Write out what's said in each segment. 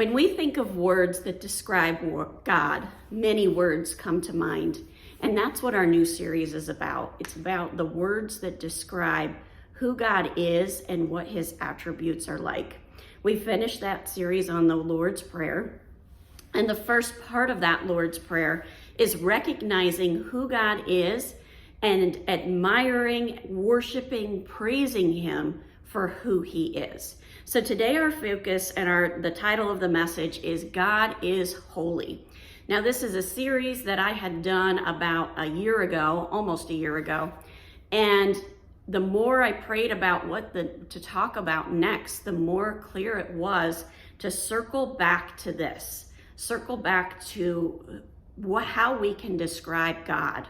When we think of words that describe God, many words come to mind. And that's what our new series is about. It's about the words that describe who God is and what his attributes are like. We finished that series on the Lord's Prayer. And the first part of that Lord's Prayer is recognizing who God is and admiring, worshiping, praising him for who he is. So today our focus and the title of the message is God is Holy. Now this is a series that I had done about a year ago, almost a year ago. And the more I prayed about what to talk about next, the more clear it was to circle back to this. Circle back to how we can describe God.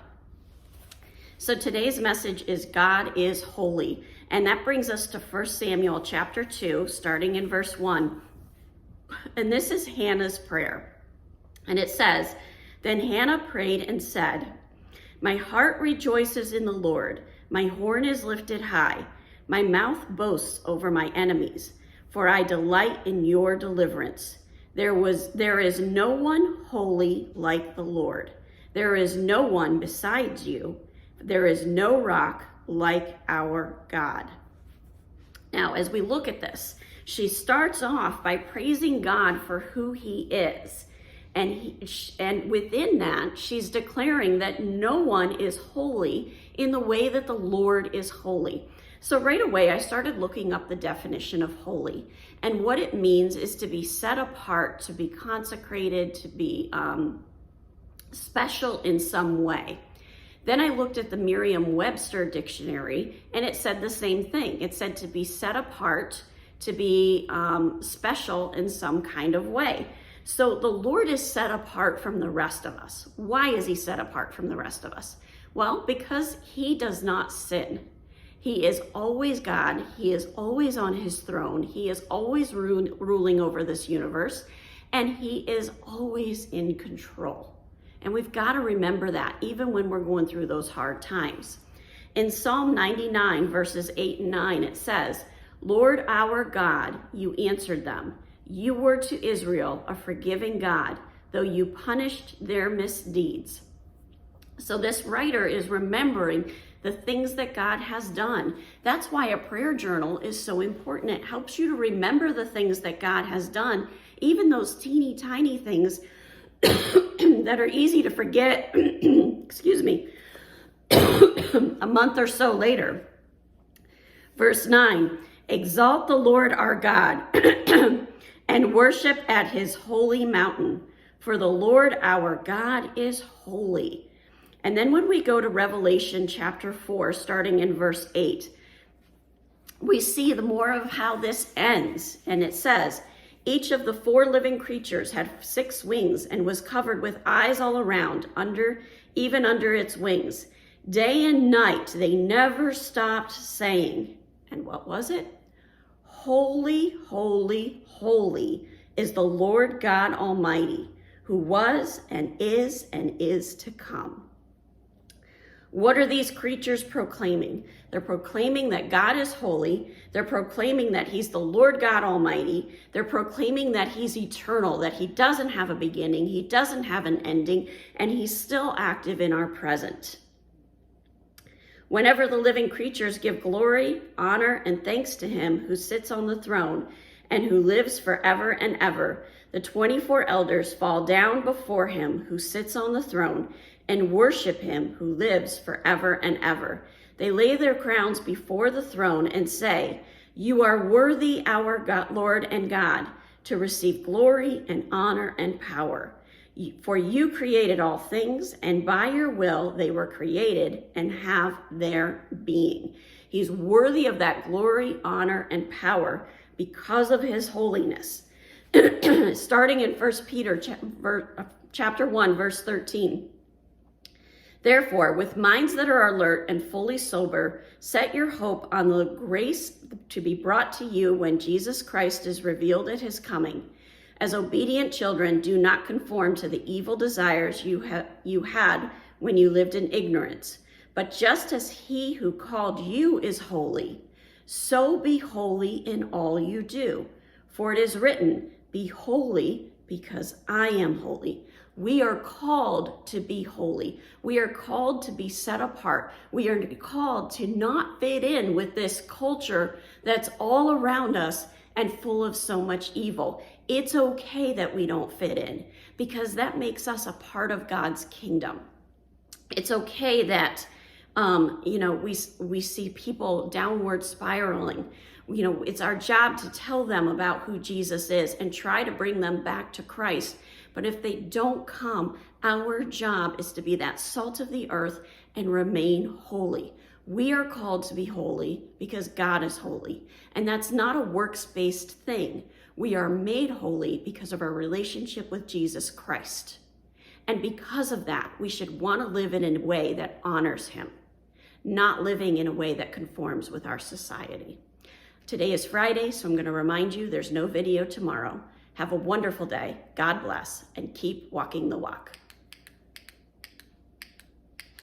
So today's message is God is holy. And that brings us to 1 Samuel chapter 2, starting in verse 1. And this is Hannah's prayer. And it says, "Then Hannah prayed and said, 'My heart rejoices in the Lord. My horn is lifted high. My mouth boasts over my enemies, for I delight in your deliverance. There is no one holy like the Lord. There is no one besides you. There is no rock like our God.'" Now, as we look at this, she starts off by praising God for who he is. And within that, she's declaring that no one is holy in the way that the Lord is holy. So right away, I started looking up the definition of holy. And what it means is to be set apart, to be consecrated, to be special in some way. Then I looked at the Merriam-Webster dictionary, and it said the same thing. It said to be set apart, to be special in some kind of way. So the Lord is set apart from the rest of us. Why is he set apart from the rest of us? Well, because he does not sin. He is always God. He is always on his throne. He is always ruling over this universe, and he is always in control. And we've got to remember that even when we're going through those hard times. In Psalm 99, verses 8 and 9, it says, "Lord our God, you answered them. You were to Israel a forgiving God, though you punished their misdeeds." So this writer is remembering the things that God has done. That's why a prayer journal is so important. It helps you to remember the things that God has done, even those teeny tiny things that are easy to forget, excuse me, a month or so later. Verse 9, "Exalt the Lord our God and worship at his holy mountain, for the Lord our God is holy." And then when we go to Revelation chapter 4, starting in verse 8, we see the more of how this ends. And it says, "Each of the 4 living creatures had 6 wings and was covered with eyes all around, even under its wings. Day and night they never stopped saying," and what was it? "Holy, holy, holy is the Lord God Almighty, who was and is to come." What are these creatures proclaiming? They're proclaiming that God is holy. They're proclaiming that he's the Lord God Almighty. They're proclaiming that he's eternal, that he doesn't have a beginning, he doesn't have an ending, and he's still active in our present. Whenever the living creatures give glory, honor, and thanks to him who sits on the throne and who lives forever and ever, the 24 elders fall down before him who sits on the throne and worship him who lives forever and ever. They lay their crowns before the throne and say, "You are worthy, our God, Lord and God, to receive glory and honor and power. For you created all things, and by your will they were created and have their being." He's worthy of that glory, honor, and power because of his holiness. Starting in 1 Peter chapter 1, verse 13. "Therefore, with minds that are alert and fully sober, set your hope on the grace to be brought to you when Jesus Christ is revealed at his coming. As obedient children, do not conform to the evil desires you had when you lived in ignorance. But just as he who called you is holy, so be holy in all you do. For it is written, Be holy because I am holy. We are called to be holy. We are called to be set apart. We are called to not fit in with this culture that's all around us and full of so much evil. It's okay that we don't fit in because that makes us a part of God's kingdom. It's okay that we see people downward spiraling. It's our job to tell them about who Jesus is and try to bring them back to Christ. But if they don't come, our job is to be that salt of the earth and remain holy. We are called to be holy because God is holy. And that's not a works-based thing. We are made holy because of our relationship with Jesus Christ. And because of that, we should want to live in a way that honors him, not living in a way that conforms with our society. Today is Friday, so I'm going to remind you there's no video tomorrow. Have a wonderful day. God bless, and keep walking the walk.